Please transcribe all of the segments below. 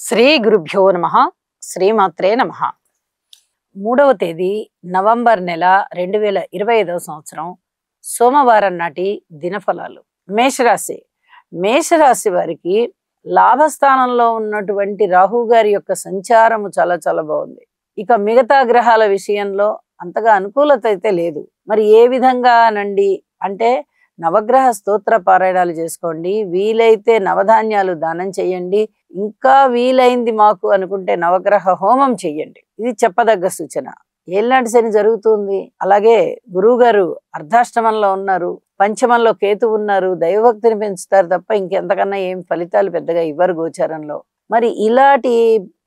శ్రీ గురుభ్యో నమః. శ్రీమాత్రే నమః. 3వ తేదీ నవంబర్ నెల 2025 సంవత్సరం సోమవారం నాటి దినఫలాలు. మేషరాశి. మేషరాశి వారికి లాభస్థానంలో ఉన్నటువంటి రాహు గారి యొక్క సంచారము చాలా చాలా బాగుంది. ఇక మిగతా గ్రహాల విషయంలో అంతగా అనుకూలత అయితే లేదు. మరి ఏ విధంగా నండి అంటే నవగ్రహ స్తోత్ర పారాయణాలు చేసుకోండి, వీలైతే నవధాన్యాలు దానం చేయండి, ఇంకా వీలైంది మాకు అనుకుంటే నవగ్రహ హోమం చెయ్యండి. ఇది చెప్పదగ్గ సూచన. ఏళ్ళనాటి శని జరుగుతుంది. అలాగే గురువు గారు అర్ధాష్టమంలో ఉన్నారు, పంచమంలో కేతు ఉన్నారు. దైవభక్తిని పెంచుతారు తప్ప ఇంకెంతకన్నా ఏం ఫలితాలు పెద్దగా ఇవ్వరు గోచారంలో. మరి ఇలాంటి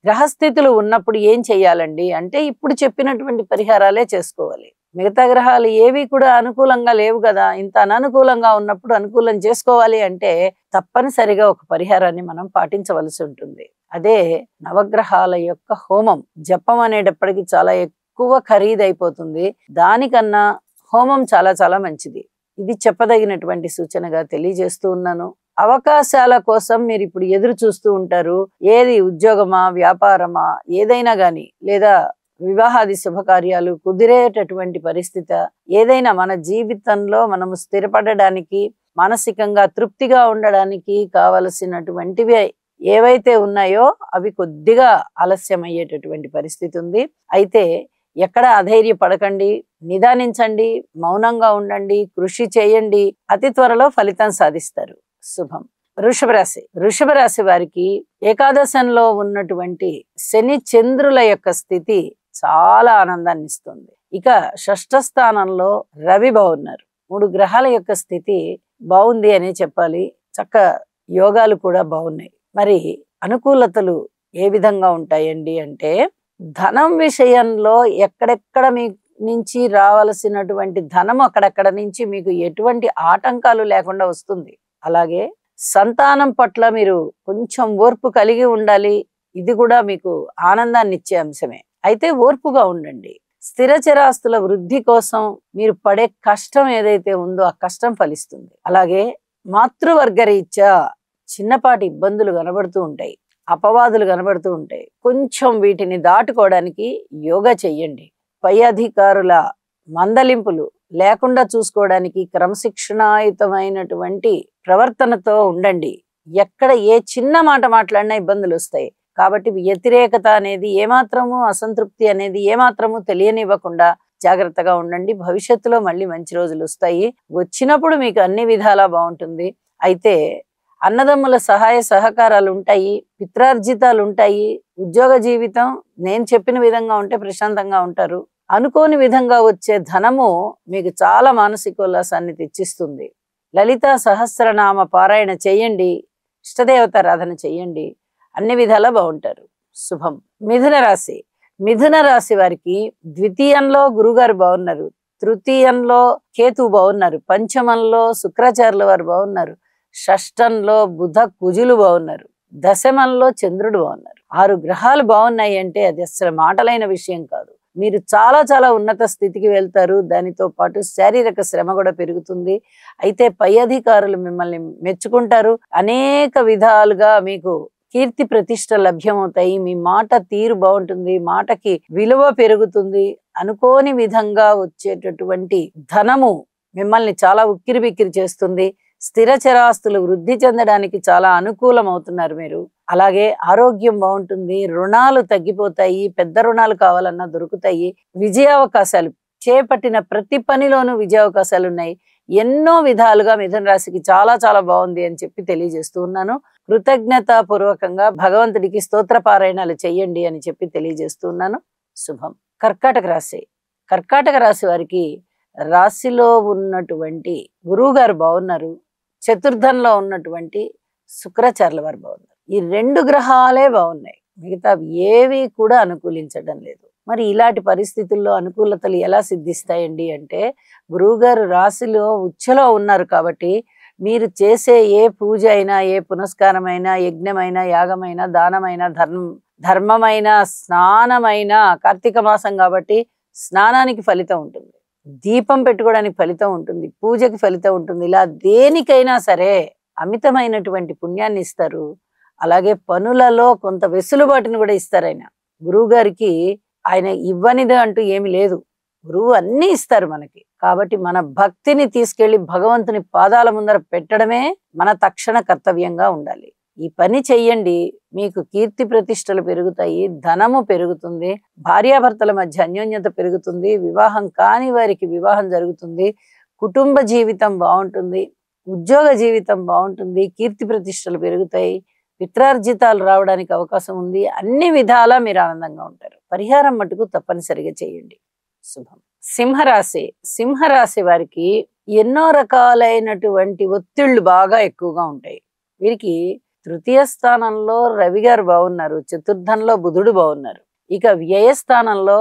గ్రహస్థితులు ఉన్నప్పుడు ఏం చెయ్యాలండి అంటే ఇప్పుడు చెప్పినటువంటి పరిహారాలే చేసుకోవాలి. మిగతా గ్రహాలు ఏవి కూడా అనుకూలంగా లేవు కదా. ఇంత అననుకూలంగా ఉన్నప్పుడు అనుకూలం చేసుకోవాలి అంటే తప్పనిసరిగా ఒక పరిహారాన్ని మనం పాటించవలసి ఉంటుంది. అదే నవగ్రహాల యొక్క హోమం. జపం అనేటప్పటికి చాలా ఎక్కువ ఖరీదైపోతుంది. దానికన్నా హోమం చాలా చాలా మంచిది. ఇది చెప్పదగినటువంటి సూచనగా తెలియజేస్తూ ఉన్నాను. అవకాశాల కోసం మీరు ఇప్పుడు ఎదురు చూస్తూ ఉంటారు. ఏది ఉద్యోగమా, వ్యాపారమా, ఏదైనా గాని, లేదా వివాహాది శుభకార్యాలు కుదిరేటటువంటి పరిస్థితి, ఏదైనా మన జీవితంలో మనము స్థిరపడడానికి, మానసికంగా తృప్తిగా ఉండడానికి కావలసినటువంటివి ఏవైతే ఉన్నాయో అవి కొద్దిగా ఆలస్యం అయ్యేటటువంటి పరిస్థితి ఉంది. అయితే ఎక్కడ అధైర్యపడకండి, నిదానించండి, మౌనంగా ఉండండి, కృషి చేయండి, అతి త్వరలో ఫలితం సాధిస్తారు. శుభం. వృషభ రాశి. వృషభ రాశి వారికి ఏకాదశంలో ఉన్నటువంటి శని చంద్రుల యొక్క స్థితి చాలా ఆనందాన్ని ఇస్తుంది. ఇక షష్ఠ స్థానంలో రవి బాగున్నారు. 3 గ్రహాల యొక్క స్థితి బాగుంది అనే చెప్పాలి. చక్క యోగాలు కూడా బాగున్నాయి. మరి అనుకూలతలు ఏ విధంగా ఉంటాయండి అంటే ధనం విషయంలో ఎక్కడెక్కడ మీ నుంచి రావాల్సినటువంటి ధనం అక్కడక్కడ నుంచి మీకు ఎటువంటి ఆటంకాలు లేకుండా వస్తుంది. అలాగే సంతానం పట్ల మీరు కొంచెం ఓర్పు కలిగి ఉండాలి. ఇది కూడా మీకు ఆనందాన్ని ఇచ్చే అంశమే. అయితే ఓర్పుగా ఉండండి. స్థిర చరాస్తుల వృద్ధి కోసం మీరు పడే కష్టం ఏదైతే ఉందో ఆ కష్టం ఫలిస్తుంది. అలాగే మాతృవర్గ రీత్యా చిన్నపాటి ఇబ్బందులు కనబడుతూ ఉంటాయి, అపవాదులు కనబడుతూ ఉంటాయి. కొంచెం వీటిని దాటుకోవడానికి యోగా చెయ్యండి. పై అధికారుల మందలింపులు లేకుండా చూసుకోవడానికి క్రమశిక్షణాయుతమైనటువంటి ప్రవర్తనతో ఉండండి. ఎక్కడ ఏ చిన్న మాట మాట్లాడినా ఇబ్బందులు వస్తాయి. కాబట్టి వ్యతిరేకత అనేది ఏమాత్రము, అసంతృప్తి అనేది ఏమాత్రము తెలియనివ్వకుండా జాగ్రత్తగా ఉండండి. భవిష్యత్తులో మళ్ళీ మంచి రోజులు వస్తాయి. వచ్చినప్పుడు మీకు అన్ని విధాలా బాగుంటుంది. అయితే అన్నదమ్ముల సహాయ సహకారాలు ఉంటాయి, పిత్రార్జితాలు ఉంటాయి. ఉద్యోగ జీవితం నేను చెప్పిన విధంగా ఉంటే ప్రశాంతంగా ఉంటారు. అనుకోని విధంగా వచ్చే ధనము మీకు చాలా మానసికోల్లాసాన్ని తెచ్చిస్తుంది. లలితా సహస్రనామ పారాయణ చేయండి, ఇష్టదేవతారాధన చేయండి, అన్ని విధాలా బాగుంటారు. శుభం. మిథున రాశి. మిథున రాశి వారికి ద్వితీయంలో గురుగారు బాగున్నారు, తృతీయంలో కేతు బాగున్నారు, పంచమంలో శుక్రాచార్యుల వారు బాగున్నారు, షష్టంలో బుధ కుజులు బాగున్నారు, దశమంలో చంద్రుడు బాగున్నారు. 6 గ్రహాలు బాగున్నాయి అంటే అది అసలు మాటలైన విషయం కాదు. మీరు చాలా చాలా ఉన్నత స్థితికి వెళ్తారు. దానితో పాటు శారీరక శ్రమ కూడా పెరుగుతుంది. అయితే పై అధికారులు మిమ్మల్ని మెచ్చుకుంటారు. అనేక విధాలుగా మీకు కీర్తి ప్రతిష్ట లభ్యమవుతాయి. మీ మాట తీరు బాగుంటుంది, మాటకి విలువ పెరుగుతుంది. అనుకోని విధంగా వచ్చేటటువంటి ధనము మిమ్మల్ని చాలా ఉక్కిరి బిక్కిరి చేస్తుంది. స్థిర చరాస్తులు వృద్ధి చెందడానికి చాలా అనుకూలం అవుతున్నారు మీరు. అలాగే ఆరోగ్యం బాగుంటుంది, రుణాలు తగ్గిపోతాయి, పెద్ద రుణాలు కావాలన్నా దొరుకుతాయి. విజయావకాశాలు చేపట్టిన ప్రతి పనిలోనూ విజయావకాశాలు ఉన్నాయి. ఎన్నో విధాలుగా మిథున రాశికి చాలా చాలా బాగుంది అని చెప్పి తెలియజేస్తూ ఉన్నాను. కృతజ్ఞతాపూర్వకంగా భగవంతుడికి స్తోత్ర పారాయణాలు చెయ్యండి అని చెప్పి తెలియజేస్తూ ఉన్నాను. శుభం. కర్కాటక రాశి. కర్కాటక రాశి వారికి రాశిలో ఉన్నటువంటి గురువు గారు బాగున్నారు, చతుర్థంలో ఉన్నటువంటి శుక్రాచార్యుల వారు బాగున్నారు. ఈ 2 గ్రహాలే బాగున్నాయి, మిగతా ఏవి కూడా అనుకూలించడం లేదు. మరి ఇలాంటి పరిస్థితుల్లో అనుకూలతలు ఎలా సిద్ధిస్తాయండి అంటే గురువు గారు రాశిలో ఉచ్చలో ఉన్నారు కాబట్టి మీరు చేసే ఏ పూజ అయినా, ఏ పునస్కారమైనా, యజ్ఞమైనా, యాగమైనా, దానమైనా, ధర్మమైన, స్నానమైనా, కార్తీక మాసం కాబట్టి స్నానానికి ఫలితం ఉంటుంది, దీపం పెట్టుకోవడానికి ఫలితం ఉంటుంది, పూజకి ఫలితం ఉంటుంది. ఇలా దేనికైనా సరే అమితమైనటువంటి పుణ్యాన్ని ఇస్తారు. అలాగే పనులలో కొంత వెసులుబాటుని కూడా ఇస్తారు ఆయన. గురువు గారికి ఆయన ఇవ్వనిది అంటూ ఏమి లేదు. గురువు అన్నీ ఇస్తారు మనకి. కాబట్టి మన భక్తిని తీసుకెళ్లి భగవంతుని పాదాల ముందర పెట్టడమే మన తక్షణ కర్తవ్యంగా ఉండాలి. ఈ పని చెయ్యండి, మీకు కీర్తి ప్రతిష్టలు పెరుగుతాయి, ధనము పెరుగుతుంది, భార్యాభర్తల మధ్య అన్యోన్యత పెరుగుతుంది, వివాహం కాని వారికి వివాహం జరుగుతుంది, కుటుంబ జీవితం బాగుంటుంది, ఉద్యోగ జీవితం బాగుంటుంది, కీర్తి ప్రతిష్టలు పెరుగుతాయి, పిత్రార్జితాలు రావడానికి అవకాశం ఉంది. అన్ని విధాలా మీరు ఆనందంగా ఉంటారు. పరిహారం మటుకు తప్పనిసరిగా చేయండి. శుభం. సింహరాశి. సింహరాశి వారికి ఎన్నో రకాలైనటువంటి ఒత్తిళ్లు బాగా ఎక్కువగా ఉంటాయి. వీరికి తృతీయ స్థానంలో రవి గారు బాగున్నారు, చతుర్థంలో బుధుడు బాగున్నారు, ఇక వ్యయస్థానంలో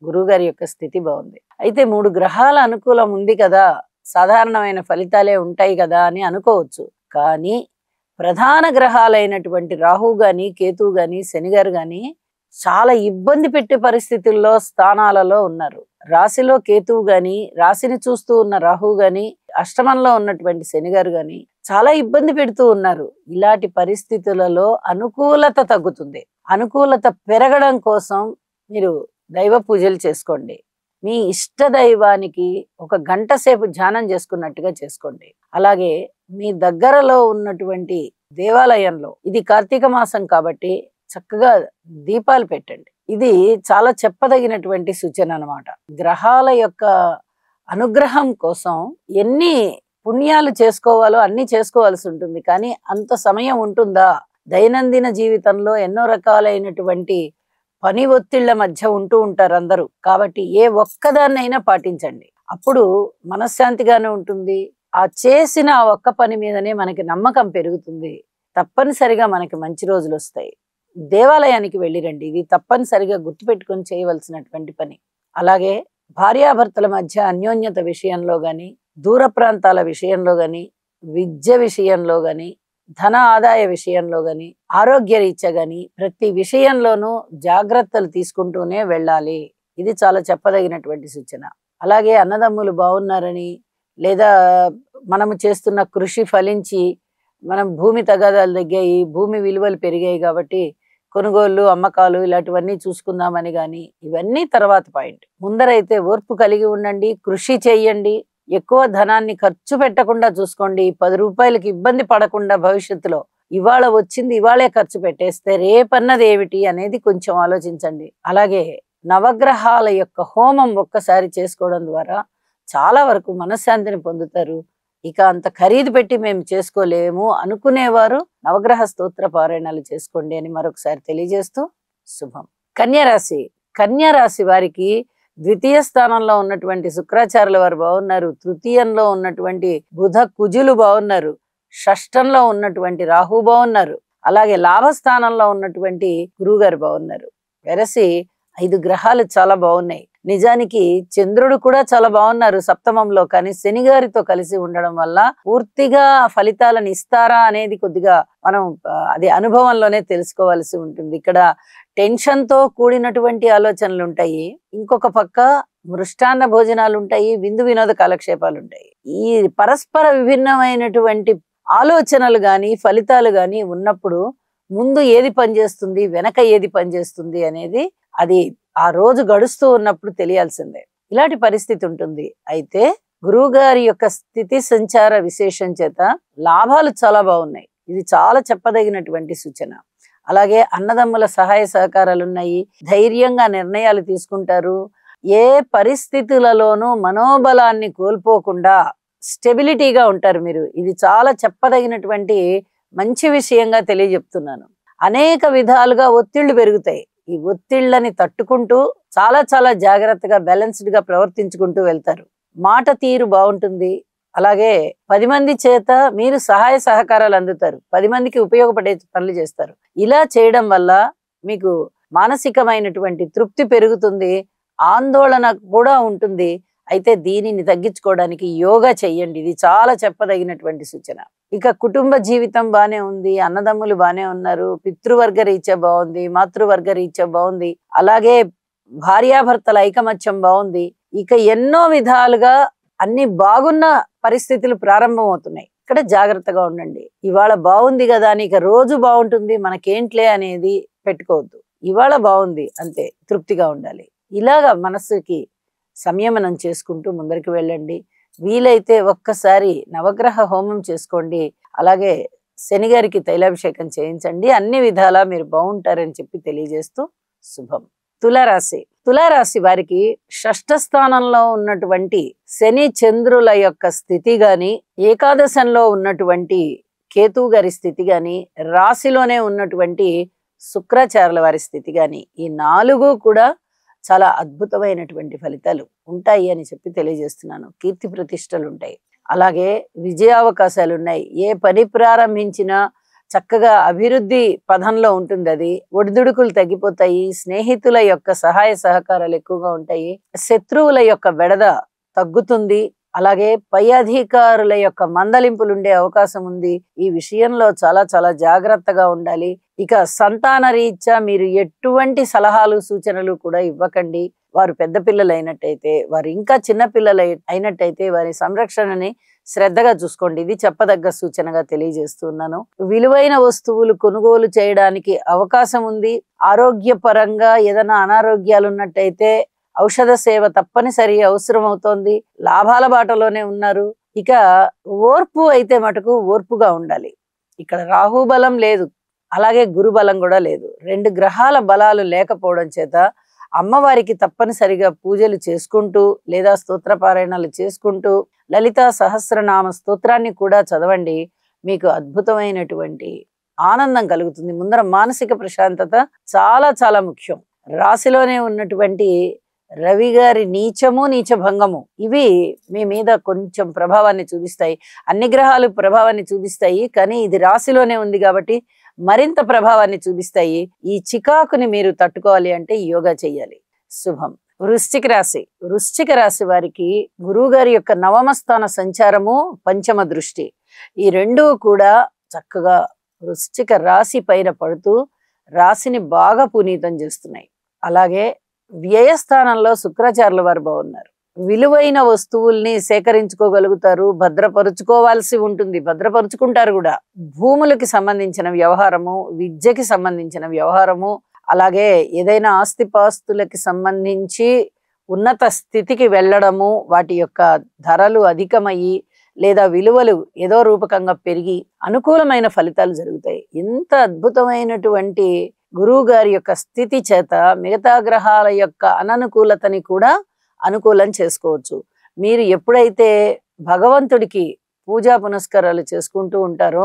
గురువు గారి యొక్క స్థితి బాగుంది. అయితే 3 గ్రహాల అనుకూలం ఉంది కదా, సాధారణమైన ఫలితాలే ఉంటాయి కదా అని అనుకోవచ్చు. కానీ ప్రధాన గ్రహాలైనటువంటి రాహు గాని, కేతువు గాని, శని గారు గాని చాలా ఇబ్బంది పెట్టే పరిస్థితుల్లో స్థానాలలో ఉన్నారు. రాశిలో కేతువు గాని, రాశిని చూస్తూ ఉన్న రాహు గాని, అష్టమంలో ఉన్నటువంటి శని గారు గాని చాలా ఇబ్బంది పెడుతూ ఉన్నారు. ఇలాంటి పరిస్థితులలో అనుకూలత తగ్గుతుంది. అనుకూలత పెరగడం కోసం మీరు దైవ పూజలు చేసుకోండి. మీ ఇష్ట దైవానికి 1 గంట సేపు ధ్యానం చేసుకున్నట్టుగా చేసుకోండి. అలాగే మీ దగ్గరలో ఉన్నటువంటి దేవాలయంలో, ఇది కార్తీక మాసం కాబట్టి చక్కగా దీపాలు పెట్టండి. ఇది చాలా చెప్పదగినటువంటి సూచన అన్నమాట. గ్రహాల యొక్క అనుగ్రహం కోసం ఎన్ని పుణ్యాలు చేసుకోవాలో అన్ని చేసుకోవాల్సి ఉంటుంది. కానీ అంత సమయం ఉంటుందా? దైనందిన జీవితంలో ఎన్నో రకాలైనటువంటి పని ఒత్తిళ్ల మధ్య ఉంటూ ఉంటారు అందరూ. కాబట్టి ఏ ఒక్కదాన్నైనా పాటించండి. అప్పుడు మనశ్శాంతిగానే ఉంటుంది. ఆ చేసిన ఆ ఒక్క పని మీదనే మనకి నమ్మకం పెరుగుతుంది. తప్పనిసరిగా మనకి మంచి రోజులు వస్తాయి. దేవాలయానికి వెళ్ళిరండి. ఇది తప్పనిసరిగా గుర్తుపెట్టుకొని చేయవలసినటువంటి పని. అలాగే భార్యాభర్తల మధ్య అన్యోన్యత విషయంలో గాని, దూర ప్రాంతాల విషయంలో గాని, విద్య విషయంలో గాని, ధన ఆదాయ విషయంలో గాని, ఆరోగ్య రీత్యా గాని ప్రతి విషయంలోనూ జాగ్రత్తలు తీసుకుంటూనే వెళ్ళాలి. ఇది చాలా చెప్పదగినటువంటి సూచన. అలాగే అన్నదమ్ములు బాగున్నారని, లేదా మనము చేస్తున్న కృషి ఫలించి మనం భూమి తగాదాలు తగ్గాయి, భూమి విలువలు పెరిగాయి కాబట్టి కొనుగోళ్లు, అమ్మకాలు ఇలాంటివన్నీ చూసుకుందామని గాని, ఇవన్నీ తర్వాత పాయింట్. ముందరైతే ఓర్పు కలిగి ఉండండి, కృషి చెయ్యండి, ఎక్కువ ధనాన్ని ఖర్చు పెట్టకుండా చూసుకోండి. 10 రూపాయలకి ఇబ్బంది పడకుండా భవిష్యత్తులో ఇవాళ వచ్చింది ఇవాళే ఖర్చు పెట్టేస్తే రేపన్నది ఏమిటి అనేది కొంచెం ఆలోచించండి. అలాగే నవగ్రహాల యొక్క హోమం ఒక్కసారి చేసుకోవడం ద్వారా చాలా వరకు మనశ్శాంతిని పొందుతారు. ఇక అంత ఖరీదు పెట్టి మేము చేసుకోలేము అనుకునేవారు నవగ్రహ స్తోత్ర పారాయణాలు చేసుకోండి అని మరొకసారి తెలియజేస్తూ శుభం. కన్యరాశి. కన్యరాశి వారికి ద్వితీయ స్థానంలో ఉన్నటువంటి శుక్రాచార్యుల వారు బాగున్నారు, తృతీయంలో ఉన్నటువంటి బుధ కుజులు బాగున్నారు, షష్టంలో ఉన్నటువంటి రాహు బాగున్నారు, అలాగే లాభస్థానంలో ఉన్నటువంటి గురువు గారు బాగున్నారు. వెరసి 5 గ్రహాలు చాలా బాగున్నాయి. నిజానికి చంద్రుడు కూడా చాలా బాగున్నారు సప్తమంలో. కానీ శని గారితో కలిసి ఉండడం వల్ల పూర్తిగా ఫలితాలను ఇస్తారా అనేది కొద్దిగా మనం అది అనుభవంలోనే తెలుసుకోవాల్సి ఉంటుంది. ఇక్కడ టెన్షన్ తో కూడినటువంటి ఆలోచనలు ఉంటాయి, ఇంకొక పక్క మృష్టాన్న భోజనాలు ఉంటాయి, విందు వినోద కాలక్షేపాలు ఉంటాయి. ఈ పరస్పర విభిన్నమైనటువంటి ఆలోచనలు గాని ఫలితాలు గాని ఉన్నప్పుడు ముందు ఏది పనిచేస్తుంది, వెనక ఏది పనిచేస్తుంది అనేది అది ఆ రోజు గడుస్తూ ఉన్నప్పుడు తెలియాల్సిందే. ఇలాంటి పరిస్థితి ఉంటుంది. అయితే గురువు గారి యొక్క స్థితి సంచార విశేషం చేత లాభాలు చాలా బాగున్నాయి. ఇది చాలా చెప్పదగినటువంటి సూచన. అలాగే అన్నదమ్ముల సహాయ సహకారాలు ఉన్నాయి, ధైర్యంగా నిర్ణయాలు తీసుకుంటారు. ఏ పరిస్థితులలోనూ మనోబలాన్ని కోల్పోకుండా స్టెబిలిటీగా ఉంటారు మీరు. ఇది చాలా చెప్పదగినటువంటి మంచి విషయంగా తెలియజెప్తున్నాను. అనేక విధాలుగా ఒత్తిళ్లు పెరుగుతాయి. ఈ ఒత్తిళ్లని తట్టుకుంటూ చాలా చాలా జాగ్రత్తగా బ్యాలెన్స్డ్ గా ప్రవర్తించుకుంటూ వెళ్తారు. మాట తీరు బాగుంటుంది. అలాగే 10 మంది చేత మీరు సహాయ సహకారాలు అందుతారు, 10 మందికి ఉపయోగపడే పనులు చేస్తారు. ఇలా చేయడం వల్ల మీకు మానసికమైనటువంటి తృప్తి పెరుగుతుంది, ఆందోళన కూడా ఉంటుంది. అయితే దీనిని తగ్గించుకోవడానికి యోగా చెయ్యండి. ఇది చాలా చెప్పదగినటువంటి సూచన. ఇక కుటుంబ జీవితం బానే ఉంది, అన్నదమ్ములు బానే ఉన్నారు, పితృవర్గ రీత్యా బాగుంది, మాతృవర్గ రీత్యా బాగుంది, అలాగే భార్యాభర్తల ఐకమత్యం బాగుంది. ఇక ఎన్నో విధాలుగా అన్ని బాగున్న పరిస్థితులు ప్రారంభం అవుతున్నాయి. ఇక్కడ జాగ్రత్తగా ఉండండి. ఇవాళ బాగుంది కదా అని ఇక రోజు బాగుంటుంది మనకేంట్లే అనేది పెట్టుకోవద్దు. ఇవాళ బాగుంది అంతే, తృప్తిగా ఉండాలి. ఇలాగా మనస్సుకి సంయమనం చేసుకుంటూ ముందరికి వెళ్ళండి. వీలైతే ఒక్కసారి నవగ్రహ హోమం చేసుకోండి. అలాగే శని గారికి తైలాభిషేకం చేయించండి. అన్ని విధాలా మీరు బాగుంటారని చెప్పి తెలియజేస్తూ శుభం. తులారాశి. తులారాశి వారికి షష్ఠ స్థానంలో ఉన్నటువంటి శని చంద్రుల యొక్క స్థితి గాని, ఏకాదశంలో ఉన్నటువంటి కేతు గారి స్థితి గాని, రాశిలోనే ఉన్నటువంటి శుక్రాచార్యుల వారి స్థితి గాని, ఈ 4 కూడా చాలా అద్భుతమైనటువంటి ఫలితాలు ఉంటాయి అని చెప్పి తెలియజేస్తున్నాను. కీర్తి ప్రతిష్టలు ఉంటాయి, అలాగే విజయావకాశాలు ఉన్నాయి. ఏ పని ప్రారంభించినా చక్కగా అభివృద్ధి పదంలో ఉంటుంది. అది ఒడిదుడుకులు తగ్గిపోతాయి. స్నేహితుల యొక్క సహాయ సహకారాలు ఎక్కువగా ఉంటాయి. శత్రువుల యొక్క బెడద తగ్గుతుంది. అలాగే పై అధికారుల యొక్క మందలింపులు ఉండే అవకాశం ఉంది. ఈ విషయంలో చాలా చాలా జాగ్రత్తగా ఉండాలి. ఇక సంతాన రీత్యా మీరు ఎటువంటి సలహాలు సూచనలు కూడా ఇవ్వకండి. వారు పెద్ద పిల్లలు అయినట్టయితే, వారు ఇంకా చిన్న పిల్లలు అయినట్టయితే వారి సంరక్షణని శ్రద్ధగా చూసుకోండి. ఇది చెప్పదగ్గ సూచనగా తెలియజేస్తున్నాను. విలువైన వస్తువులు కొనుగోలు చేయడానికి అవకాశం ఉంది. ఆరోగ్యపరంగా ఏదైనా అనారోగ్యాలు ఉన్నట్టయితే ఔషధ సేవ తప్పనిసరి అవసరం అవుతోంది. లాభాల బాటలోనే ఉన్నారు. ఇక ఓర్పు అయితే మటుకు ఓర్పుగా ఉండాలి. ఇక్కడ రాహు బలం లేదు, అలాగే గురు బలం కూడా లేదు. 2 గ్రహాల బలాలు లేకపోవడం చేత అమ్మవారికి తప్పనిసరిగా పూజలు చేసుకుంటూ లేదా స్తోత్రపారాయణాలు చేసుకుంటూ లలితా సహస్రనామ స్తోత్రాన్ని కూడా చదవండి. మీకు అద్భుతమైనటువంటి ఆనందం కలుగుతుంది. ముందర మానసిక ప్రశాంతత చాలా చాలా ముఖ్యం. రాశిలోనే ఉన్నటువంటి రవి గారి నీచము నీచభంగము ఇవి మీ మీద కొంచెం ప్రభావాన్ని చూపిస్తాయి. అన్ని గ్రహాలు ప్రభావాన్ని చూపిస్తాయి, కానీ ఇది రాశిలోనే ఉంది కాబట్టి మరింత ప్రభావాన్ని చూపిస్తాయి. ఈ చికాకుని మీరు తట్టుకోవాలి అంటే యోగా చెయ్యాలి. శుభం. వృశ్చిక రాశి. వృశ్చిక రాశి వారికి గురువు గారి యొక్క నవమ స్థాన సంచారము, పంచమ దృష్టి, ఈ 2 కూడా చక్కగా వృశ్చిక రాశి పైన పడుతూ రాశిని బాగా పునీతం చేస్తున్నాయి. అలాగే వ్యయస్థానంలో శుక్రాచార్యుల వారు బాగున్నారు. విలువైన వస్తువుల్ని సేకరించుకోగలుగుతారు, భద్రపరుచుకోవాల్సి ఉంటుంది, భద్రపరుచుకుంటారు కూడా. భూములకి సంబంధించిన వ్యవహారము, విద్యకి సంబంధించిన వ్యవహారము, అలాగే ఏదైనా ఆస్తిపాస్తులకి సంబంధించి ఉన్నత స్థితికి వెళ్ళడము, వాటి యొక్క ధరలు అధికమయ్యి లేదా విలువలు ఏదో రూపకంగా పెరిగి అనుకూలమైన ఫలితాలు జరుగుతాయి. ఇంత అద్భుతమైనటువంటి గురువు గారి యొక్క స్థితి చేత మిగతా గ్రహాల యొక్క అననుకూలతని కూడా అనుకూలం చేసుకోవచ్చు. మీరు ఎప్పుడైతే భగవంతుడికి పూజా పునస్కారాలు చేసుకుంటూ ఉంటారో,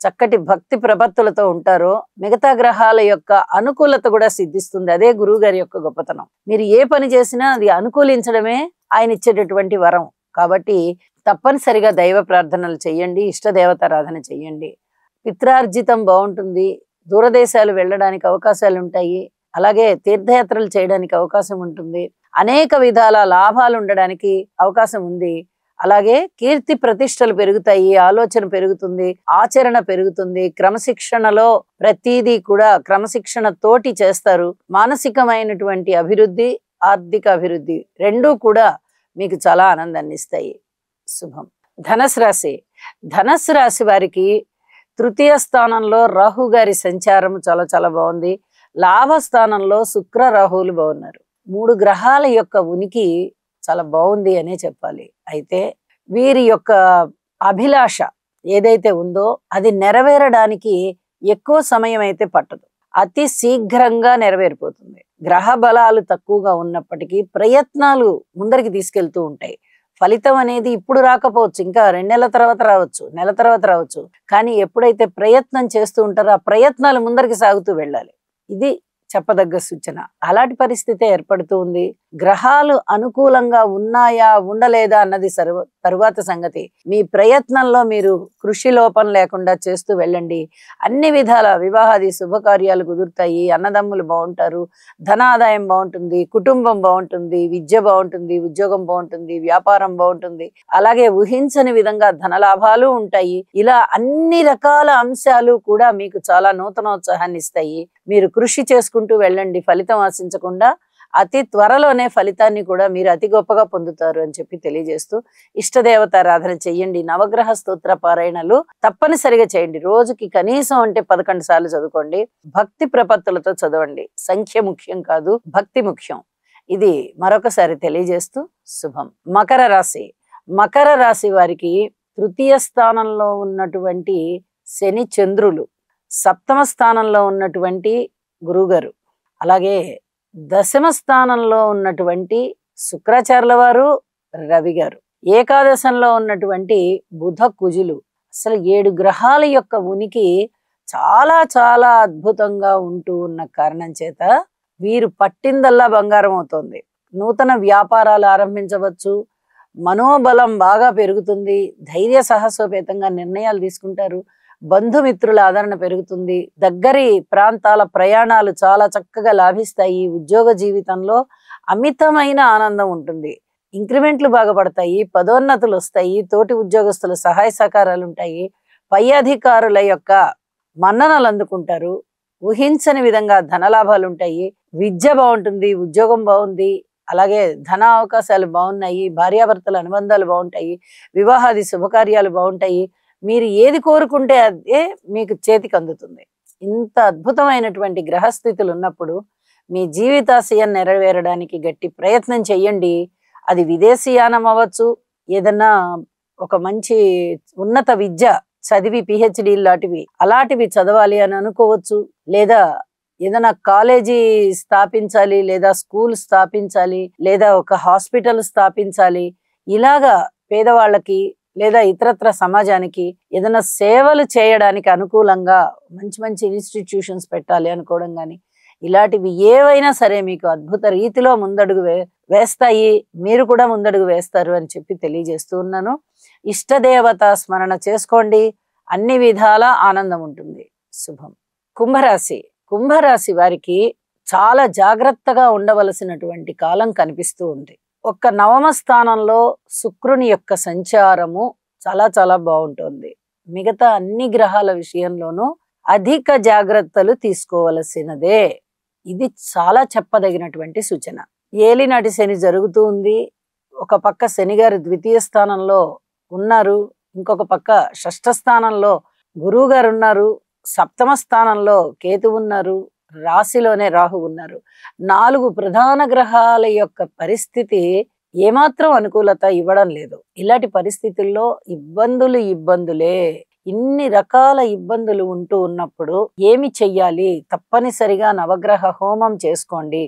చక్కటి భక్తి ప్రపత్తులతో ఉంటారో, మిగతా గ్రహాల యొక్క అనుకూలత కూడా సిద్ధిస్తుంది. అదే గురువు గారి యొక్క గొప్పతనం. మీరు ఏ పని చేసినా అది అనుకూలించడమే ఆయన ఇచ్చేటటువంటి వరం. కాబట్టి తప్పనిసరిగా దైవ ప్రార్థనలు చెయ్యండి, ఇష్టదేవతారాధన చెయ్యండి. పిత్రార్జితం బాగుంటుంది. దూరదేశాలు వెళ్ళడానికి అవకాశాలు ఉంటాయి. అలాగే తీర్థయాత్రలు చేయడానికి అవకాశం ఉంటుంది. అనేక విధాల లాభాలు ఉండడానికి అవకాశం ఉంది. అలాగే కీర్తి ప్రతిష్టలు పెరుగుతాయి, ఆలోచన పెరుగుతుంది, ఆచరణ పెరుగుతుంది. క్రమశిక్షణలో ప్రతిదీ కూడా క్రమశిక్షణ తోటి చేస్తారు. మానసికమైనటువంటి అభివృద్ధి, ఆర్థిక అభివృద్ధి 2 కూడా మీకు చాలా ఆనందాన్ని ఇస్తాయి. శుభం. ధనుసు రాశి. ధనుసు రాశి వారికి తృతీయ స్థానంలో రాహు గారి సంచారం చాలా చాలా బాగుంది. లాభస్థానంలో శుక్ర రాహువులు బాగున్నారు. 3 గ్రహాల యొక్క ఉనికి చాలా బాగుంది అనే చెప్పాలి. అయితే వీరి యొక్క అభిలాష ఏదైతే ఉందో అది నెరవేరడానికి ఎక్కువ సమయం అయితే పట్టదు, అతి శీఘ్రంగా నెరవేరిపోతుంది. గ్రహ బలాలు తక్కువగా ఉన్నప్పటికీ ప్రయత్నాలు ముందరికి తీసుకెళ్తూ ఉంటాయి. ఫలితం అనేది ఇప్పుడు రాకపోవచ్చు, ఇంకా 2 నెలల తర్వాత రావచ్చు, నెల తర్వాత రావచ్చు. కానీ ఎప్పుడైతే ప్రయత్నం చేస్తూ ఉంటారో ఆ ప్రయత్నాలు ముందరికి సాగుతూ వెళ్ళాలి. ఇది చెప్పదగ్గ సూచన. అలాంటి పరిస్థితి ఏర్పడుతూ ఉంది. గ్రహాలు అనుకూలంగా ఉన్నాయా ఉండలేదా అన్నది తరువాత సంగతి. మీ ప్రయత్నంలో మీరు కృషి లోపం లేకుండా చేస్తూ వెళ్ళండి. అన్ని విధాల వివాహాది శుభకార్యాలు కుదురుతాయి. అన్నదమ్ములు బాగుంటారు, ధనాదాయం బాగుంటుంది, కుటుంబం బాగుంటుంది, విద్య బాగుంటుంది, ఉద్యోగం బాగుంటుంది, వ్యాపారం బాగుంటుంది. అలాగే ఊహించని విధంగా ధనలాభాలు ఉంటాయి. ఇలా అన్ని రకాల అంశాలు కూడా మీకు చాలా నూతనోత్సాహాన్ని ఇస్తాయి. మీరు కృషి చేసుకుంటూ వెళ్ళండి. ఫలితం ఆశించకుండా అతి త్వరలోనే ఫలితాన్ని కూడా మీరు అతి గొప్పగా పొందుతారు అని చెప్పి తెలియజేస్తూ ఇష్టదేవతారాధన చెయ్యండి. నవగ్రహ స్తోత్ర పారాయణలు తప్పనిసరిగా చేయండి. రోజుకి కనీసం అంటే 11 సార్లు చదువుకోండి. భక్తి ప్రపత్తులతో చదవండి. సంఖ్య ముఖ్యం కాదు, భక్తి ముఖ్యం. ఇది మరొకసారి తెలియజేస్తూ శుభం. మకర రాశి. మకర రాశి వారికి తృతీయ స్థానంలో ఉన్నటువంటి శని చంద్రులు, సప్తమ స్థానంలో ఉన్నటువంటి గురుగారు, అలాగే దశమ స్థానంలో ఉన్నటువంటి శుక్రాచార్యుల వారు, రవి గారు, ఏకాదశంలో ఉన్నటువంటి బుధ కుజులు, అసలు 7 గ్రహాల యొక్క ఉనికి చాలా చాలా అద్భుతంగా ఉంటూ ఉన్న కారణం చేత వీరు పట్టిందల్లా బంగారం అవుతోంది. నూతన వ్యాపారాలు ఆరంభించవచ్చు, మనోబలం బాగా పెరుగుతుంది, ధైర్య సాహసోపేతంగా నిర్ణయాలు తీసుకుంటారు, బంధుమిత్రుల ఆదరణ పెరుగుతుంది, దగ్గరి ప్రాంతాల ప్రయాణాలు చాలా చక్కగా లాభిస్తాయి, ఉద్యోగ జీవితంలో అమితమైన ఆనందం ఉంటుంది, ఇంక్రిమెంట్లు బాగా పడతాయి, పదోన్నతులు వస్తాయి, తోటి ఉద్యోగస్తుల సహాయ సహకారాలు ఉంటాయి, పై అధికారుల యొక్క మన్ననలు అందుకుంటారు, ఊహించని విధంగా ధనలాభాలు ఉంటాయి, విద్య బాగుంటుంది, ఉద్యోగం బాగుంది, అలాగే ధన అవకాశాలు బాగున్నాయి, భార్యాభర్తల అనుబంధాలు బాగుంటాయి, వివాహాది శుభకార్యాలు బాగుంటాయి, మీరు ఏది కోరుకుంటే అదే మీకు చేతికి అందుతుంది. ఇంత అద్భుతమైనటువంటి గ్రహస్థితులు ఉన్నప్పుడు మీ జీవితాశయం నెరవేరడానికి గట్టి ప్రయత్నం చెయ్యండి. అది విదేశీయానం అవ్వచ్చు, ఏదన్నా ఒక మంచి ఉన్నత విద్య చదివి పిహెచ్డి లాంటివి అలాంటివి చదవాలి అని అనుకోవచ్చు, లేదా ఏదైనా కాలేజీ స్థాపించాలి, లేదా స్కూల్ స్థాపించాలి, లేదా ఒక హాస్పిటల్ స్థాపించాలి, ఇలాగా పేదవాళ్ళకి లేదా ఇతరత్ర సమాజానికి ఏదైనా సేవలు చేయడానికి అనుకూలంగా మంచి మంచి ఇన్స్టిట్యూషన్స్ పెట్టాలి అనుకోవడం కానీ, ఇలాంటివి ఏవైనా సరే మీకు అద్భుత రీతిలో ముందడుగు వేస్తాయి, మీరు కూడా ముందడుగు వేస్తారు అని చెప్పి తెలియజేస్తూ ఉన్నాను. ఇష్టదేవత స్మరణ చేసుకోండి, అన్ని విధాల ఆనందం ఉంటుంది. శుభం. కుంభరాశి. కుంభరాశి వారికి చాలా జాగ్రత్తగా ఉండవలసినటువంటి కాలం కనిపిస్తూ ఉంది. ఒక్క నవమ స్థానంలో శుక్రుని యొక్క సంచారము చాలా చాలా బాగుంటుంది. మిగతా అన్ని గ్రహాల విషయంలోనూ అధిక జాగ్రత్తలు తీసుకోవలసినదే. ఇది చాలా చెప్పదగినటువంటి సూచన. ఏలినాటి శని జరుగుతూ ఉంది. ఒక పక్క శని గారు ద్వితీయ స్థానంలో ఉన్నారు, ఇంకొక పక్క షష్ఠ స్థానంలో గురువు గారు ఉన్నారు, సప్తమ స్థానంలో కేతు ఉన్నారు, రాశిలోనే రాహు ఉన్నారు. 4 ప్రధాన గ్రహాల యొక్క పరిస్థితి ఏమాత్రం అనుకూలత ఇవ్వడం లేదు. ఇలాంటి పరిస్థితుల్లో ఇబ్బందులే. ఇన్ని రకాల ఇబ్బందులు ఉంటూ ఉన్నప్పుడు ఏమి చెయ్యాలి? తప్పనిసరిగా నవగ్రహ హోమం చేసుకోండి.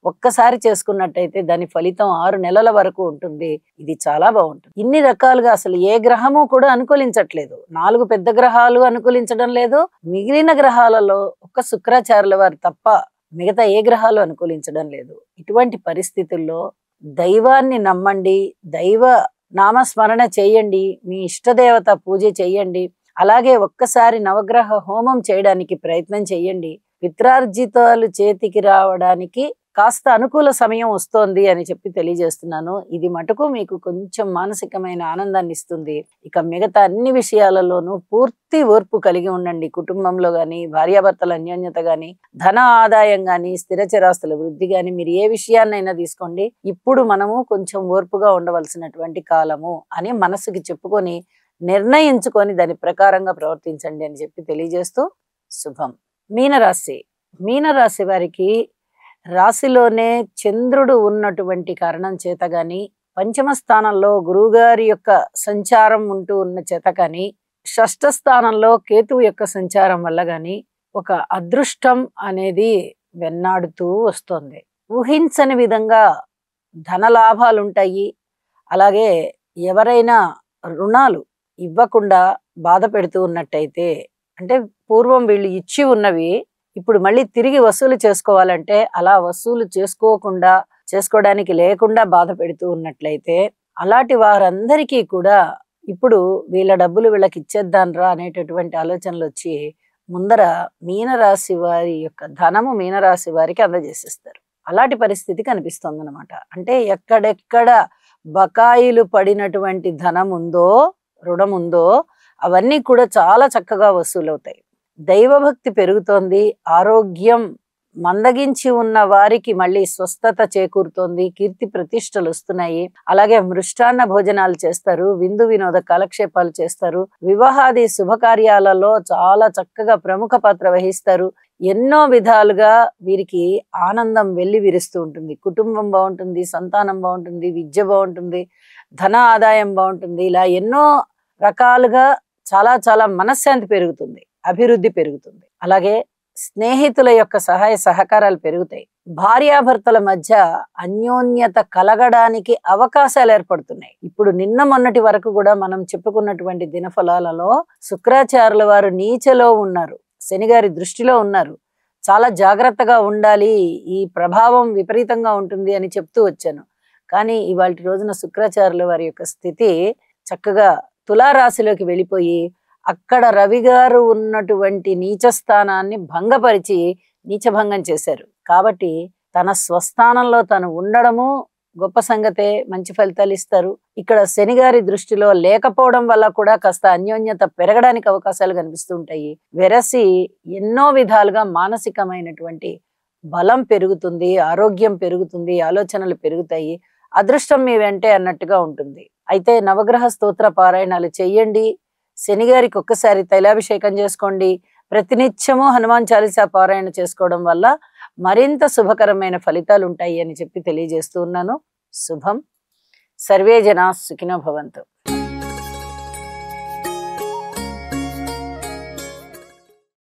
ఒక్కసారి చేసుకున్నట్టయితే దాని ఫలితం 6 నెలల వరకు ఉంటుంది. ఇది చాలా బాగుంటుంది. ఇన్ని రకాలుగా అసలు ఏ గ్రహము కూడా అనుకూలించట్లేదు. 4 పెద్ద గ్రహాలు అనుకూలించడం లేదు. మిగిలిన గ్రహాలలో ఒక్క శుక్రాచార్యుల వారు తప్ప మిగతా ఏ గ్రహాలు అనుకూలించడం లేదు. ఇటువంటి పరిస్థితుల్లో దైవాన్ని నమ్మండి, దైవ నామస్మరణ చేయండి, మీ ఇష్టదేవత పూజ చేయండి. అలాగే ఒక్కసారి నవగ్రహ హోమం చేయడానికి ప్రయత్నం చేయండి. పిత్రార్జితాలు చేతికి రావడానికి కాస్త అనుకూల సమయం వస్తోంది అని చెప్పి తెలియజేస్తున్నాను. ఇది మటుకు మీకు కొంచెం మానసికమైన ఆనందాన్ని ఇస్తుంది. ఇక మిగతా అన్ని విషయాలలోనూ పూర్తి ఓర్పు కలిగి ఉండండి. కుటుంబంలో గాని, భార్యాభర్తల అన్యోన్యత గాని, ధన ఆదాయం గాని, స్థిరచరాస్తుల వృద్ధి గాని, మీరు ఏ విషయాన్నైనా తీసుకోండి, ఇప్పుడు మనము కొంచెం ఓర్పుగా ఉండవలసినటువంటి కాలము అని మనసుకి చెప్పుకొని నిర్ణయించుకొని దాని ప్రకారంగా ప్రవర్తించండి అని చెప్పి తెలియజేస్తూ శుభం. మీనరాశి. మీనరాశి వారికి రాశిలోనే చంద్రుడు ఉన్నటువంటి కారణం చేత గాని, పంచమ స్థానంలో గురువుగారి యొక్క సంచారం ఉంటూ ఉన్న చేత కానీ, షష్ఠ స్థానంలో కేతువు యొక్క సంచారం వల్ల గాని ఒక అదృష్టం అనేది వెన్నాడుతూ వస్తుంది. ఊహించని విధంగా ధన లాభాలుంటాయి. అలాగే ఎవరైనా రుణాలు ఇవ్వకుండా బాధ పెడుతూ ఉన్నట్టయితే, అంటే పూర్వం వీళ్ళు ఇచ్చి ఉన్నవి ఇప్పుడు మళ్ళీ తిరిగి వసూలు చేసుకోవాలంటే అలా వసూలు చేసుకోవడానికి లేకుండా బాధ పెడుతూ ఉన్నట్లయితే, అలాంటి వారందరికీ కూడా ఇప్పుడు వీళ్ళ డబ్బులు వీళ్ళకి ఇచ్చేద్దాన్రా అనేటటువంటి ఆలోచనలు వచ్చి ముందర మీనరాశి వారి యొక్క ధనము మీనరాశి వారికి అందజేసేస్తారు. అలాంటి పరిస్థితి కనిపిస్తుంది అనమాట. అంటే ఎక్కడెక్కడ బకాయిలు పడినటువంటి ధనం ఉందో, రుణం ఉందో అవన్నీ కూడా చాలా చక్కగా వసూలవుతాయి. దైవభక్తి పెరుగుతోంది, ఆరోగ్యం మందగించి ఉన్న వారికి మళ్ళీ స్వస్థత చేకూరుతోంది, కీర్తి ప్రతిష్టలు వస్తున్నాయి. అలాగే మృష్టాన్న భోజనాలు చేస్తారు, విందు వినోద కాలక్షేపాలు చేస్తారు, వివాహాది శుభకార్యాలలో చాలా చక్కగా ప్రముఖ పాత్ర వహిస్తారు. ఎన్నో విధాలుగా వీరికి ఆనందం వెళ్లి విరుస్తూ ఉంటుంది. కుటుంబం బాగుంటుంది, సంతానం బాగుంటుంది, విద్య బాగుంటుంది, ధన ఆదాయం బాగుంటుంది. ఇలా ఎన్నో రకాలుగా చాలా చాలా మనశ్శాంతి పెరుగుతుంది, అభివృద్ధి పెరుగుతుంది. అలాగే స్నేహితుల యొక్క సహాయ సహకారాలు పెరుగుతాయి. భార్యాభర్తల మధ్య అన్యోన్యత కలగడానికి అవకాశాలు ఏర్పడుతున్నాయి. ఇప్పుడు నిన్న మొన్నటి వరకు కూడా మనం చెప్పుకున్నటువంటి దినఫలాలలో శుక్రాచార్యుల వారు నీచలో ఉన్నారు, శనిగారి దృష్టిలో ఉన్నారు. చాలా జాగ్రత్తగా ఉండాలి, ఈ ప్రభావం విపరీతంగా ఉంటుంది అని చెప్తూ వచ్చాను. కానీ ఇవాళ రోజున శుక్రాచార్యుల వారి యొక్క స్థితి చక్కగా తులారాశిలోకి వెళ్ళిపోయి అక్కడ రవి గారు ఉన్నటువంటి నీచ స్థానాన్ని భంగపరిచి నీచభంగం చేశారు. కాబట్టి తన స్వస్థానంలో తను ఉండడము గొప్ప సంగతే, మంచి ఫలితాలు ఇస్తారు. ఇక్కడ శనిగారి దృష్టిలో లేకపోవడం వల్ల కూడా కాస్త అన్యోన్యత పెరగడానికి అవకాశాలు కనిపిస్తూ ఉంటాయి. వెరసి ఎన్నో విధాలుగా మానసికమైనటువంటి బలం పెరుగుతుంది, ఆరోగ్యం పెరుగుతుంది, ఆలోచనలు పెరుగుతాయి, అదృష్టం మీ వెంటే అన్నట్టుగా ఉంటుంది. అయితే నవగ్రహ స్తోత్ర పారాయణాలు చెయ్యండి. శనిగారికి ఒక్కసారి తైలాభిషేకం చేసుకోండి. ప్రతినిత్యము హనుమాన్ చాలీసా పారాయణ చేసుకోవడం వల్ల మరింత శుభకరమైన ఫలితాలు ఉంటాయి అని చెప్పి తెలియజేస్తూ ఉన్నాను. శుభం. సర్వే జనా సుఖినో భవంతు.